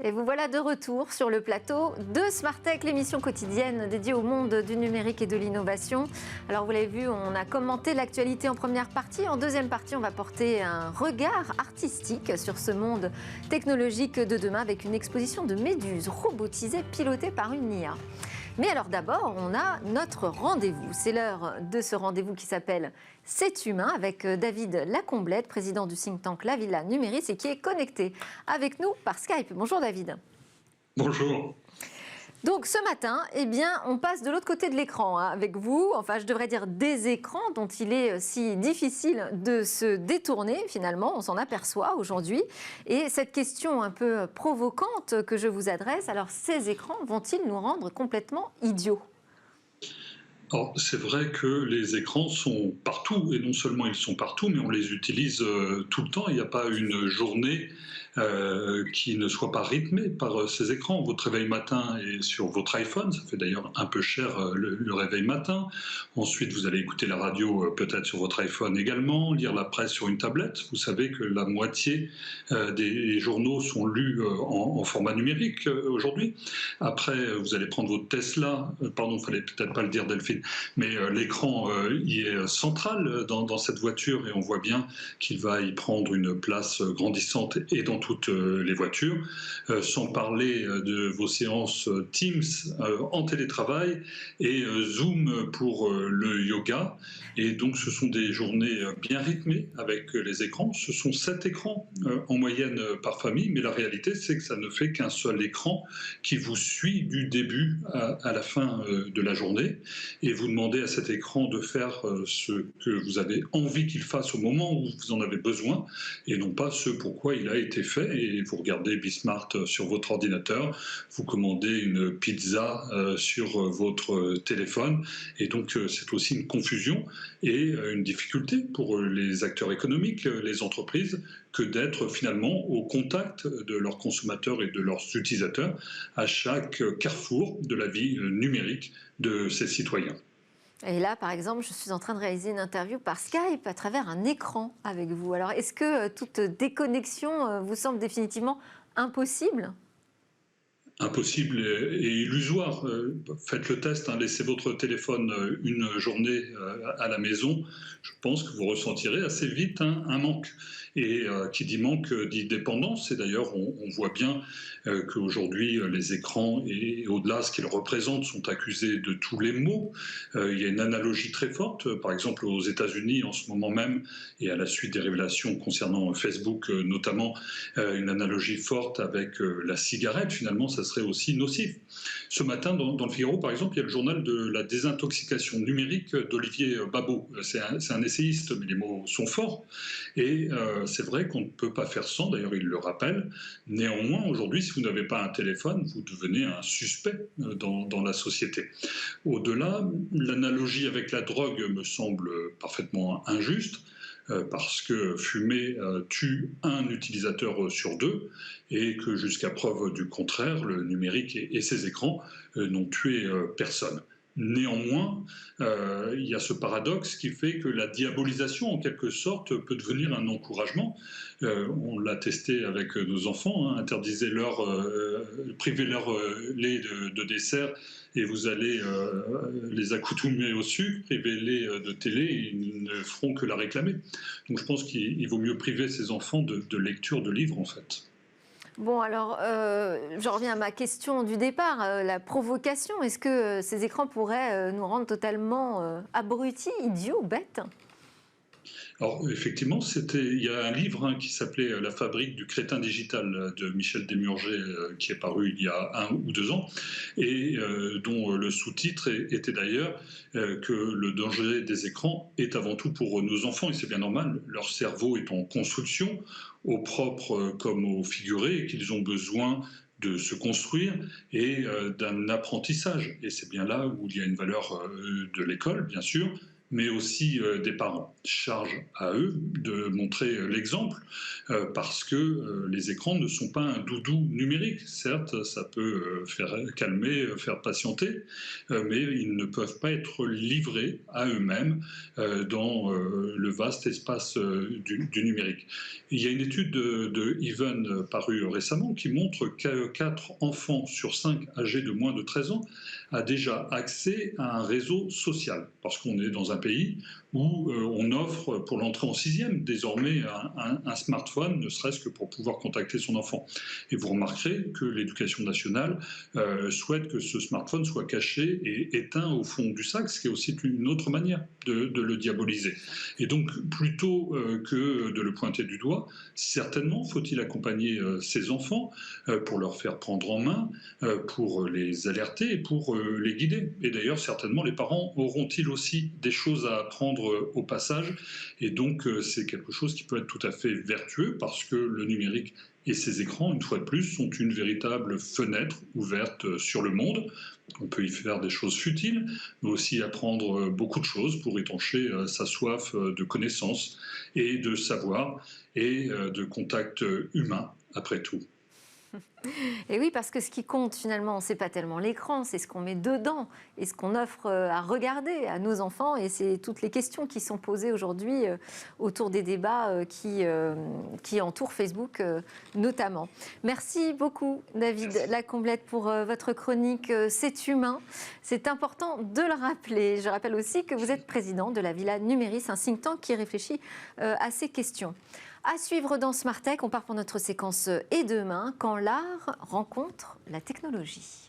Et vous voilà de retour sur le plateau de Smart Tech, l'émission quotidienne dédiée au monde du numérique et de l'innovation. Alors vous l'avez vu, on a commenté l'actualité en première partie. En deuxième partie, on va porter un regard artistique sur ce monde technologique de demain avec une exposition de méduses robotisées pilotées par une IA. Mais alors d'abord, on a notre rendez-vous. C'est l'heure de ce rendez-vous qui s'appelle C'est humain avec David Lacomblette, président du think tank La Villa Numéris et qui est connecté avec nous par Skype. Bonjour David. Bonjour. Donc ce matin, eh bien, on passe de l'autre côté de l'écran avec vous, enfin je devrais dire des écrans dont il est si difficile de se détourner finalement, on s'en aperçoit aujourd'hui. Et cette question un peu provocante que je vous adresse, alors ces écrans vont-ils nous rendre complètement idiots ? Alors, c'est vrai que les écrans sont partout, et non seulement ils sont partout, mais on les utilise tout le temps. Il n'y a pas une journée qui ne soit pas rythmée par ces écrans. Votre réveil matin est sur votre iPhone, ça fait d'ailleurs un peu cher le réveil matin. Ensuite, vous allez écouter la radio peut-être sur votre iPhone également, lire la presse sur une tablette. Vous savez que la moitié des journaux sont lus en format numérique aujourd'hui. Après, vous allez prendre votre Tesla, pardon, il fallait peut-être pas le dire Delphine, mais l'écran y est central dans cette voiture et on voit bien qu'il va y prendre une place grandissante et dans toutes les voitures, sans parler de vos séances Teams en télétravail et Zoom pour le yoga. Et donc ce sont des journées bien rythmées avec les écrans. Ce sont 7 écrans en moyenne par famille, mais la réalité c'est que ça ne fait qu'un seul écran qui vous suit du début à la fin de la journée. Et vous demandez à cet écran de faire ce que vous avez envie qu'il fasse au moment où vous en avez besoin et non pas ce pourquoi il a été fait. Et vous regardez Bismart sur votre ordinateur, vous commandez une pizza sur votre téléphone et donc c'est aussi une confusion et une difficulté pour les acteurs économiques, les entreprises, que d'être finalement au contact de leurs consommateurs et de leurs utilisateurs à chaque carrefour de la vie numérique de ces citoyens. Et là, par exemple, je suis en train de réaliser une interview par Skype à travers un écran avec vous. Alors, est-ce que toute déconnexion vous semble définitivement impossible ? Impossible et illusoire. Faites le test, hein, laissez votre téléphone une journée à la maison. Je pense que vous ressentirez assez vite un manque. Et qui dit manque dit dépendance. Et d'ailleurs, on voit bien qu'aujourd'hui, les écrans et au-delà, ce qu'ils représentent, sont accusés de tous les maux. Il y a une analogie très forte. Par exemple, aux États-Unis, en ce moment même, et à la suite des révélations concernant Facebook notamment, une analogie forte avec la cigarette. Finalement, ça serait aussi nocif. Ce matin, dans le Figaro, par exemple, il y a le journal de la désintoxication numérique d'Olivier Babot. C'est un essayiste, mais les mots sont forts. Et c'est vrai qu'on ne peut pas faire sans, d'ailleurs il le rappelle. Néanmoins, aujourd'hui, si vous n'avez pas un téléphone, vous devenez un suspect dans la société. Au-delà, l'analogie avec la drogue me semble parfaitement injuste. Parce que fumer tue un utilisateur sur 2 et que jusqu'à preuve du contraire, le numérique et ses écrans n'ont tué personne. Néanmoins, il y a ce paradoxe qui fait que la diabolisation, en quelque sorte, peut devenir un encouragement. On l'a testé avec nos enfants, hein, interdisez-leur, privez-leur lait de dessert et vous allez les accoutumer au sucre, privez-les de télé, et ils ne feront que la réclamer. Donc je pense qu'il vaut mieux priver ces enfants de lecture de livres, en fait. Bon, alors, je reviens à ma question du départ, la provocation. Est-ce que ces écrans pourraient nous rendre totalement abrutis, idiots, bêtes ? Alors effectivement, il y a un livre qui s'appelait La fabrique du crétin digital de Michel Desmurger qui est paru il y a 1 ou 2 ans et dont le sous-titre était d'ailleurs que le danger des écrans est avant tout pour nos enfants et c'est bien normal, leur cerveau est en construction, au propre comme au figuré, et qu'ils ont besoin de se construire et d'un apprentissage. Et c'est bien là où il y a une valeur de l'école, bien sûr, mais aussi des parents. Charge à eux de montrer l'exemple, parce que les écrans ne sont pas un doudou numérique. Certes, ça peut faire calmer, faire patienter, mais ils ne peuvent pas être livrés à eux-mêmes dans le vaste espace du numérique. Il y a une étude de Even parue récemment qui montre que 4 enfants sur 5 âgés de moins de 13 ans a déjà accès à un réseau social, parce qu'on est dans un pays où on offre pour l'entrée en sixième désormais un smartphone, ne serait-ce que pour pouvoir contacter son enfant. Et vous remarquerez que l'éducation nationale souhaite que ce smartphone soit caché et éteint au fond du sac, ce qui est aussi une autre manière de le diaboliser. Et donc, plutôt que de le pointer du doigt, certainement faut-il accompagner ces enfants pour leur faire prendre en main, pour les alerter et pour les guider. Et d'ailleurs, certainement, les parents auront-ils aussi des choses à apprendre au passage. Et donc, c'est quelque chose qui peut être tout à fait vertueux parce que le numérique et ces écrans, une fois de plus, sont une véritable fenêtre ouverte sur le monde. On peut y faire des choses futiles, mais aussi apprendre beaucoup de choses pour étancher sa soif de connaissances et de savoir et de contact humain, après tout. Et oui, parce que ce qui compte finalement, c'est pas tellement l'écran, c'est ce qu'on met dedans et ce qu'on offre à regarder à nos enfants. Et c'est toutes les questions qui sont posées aujourd'hui autour des débats qui entourent Facebook notamment. Merci beaucoup, David Lacomblette, pour votre chronique C'est humain. C'est important de le rappeler. Je rappelle aussi que vous êtes président de la Villa Numéris, un think tank qui réfléchit à ces questions. À suivre dans Smart Tech, on part pour notre séquence Et demain, quand l'art rencontre la technologie.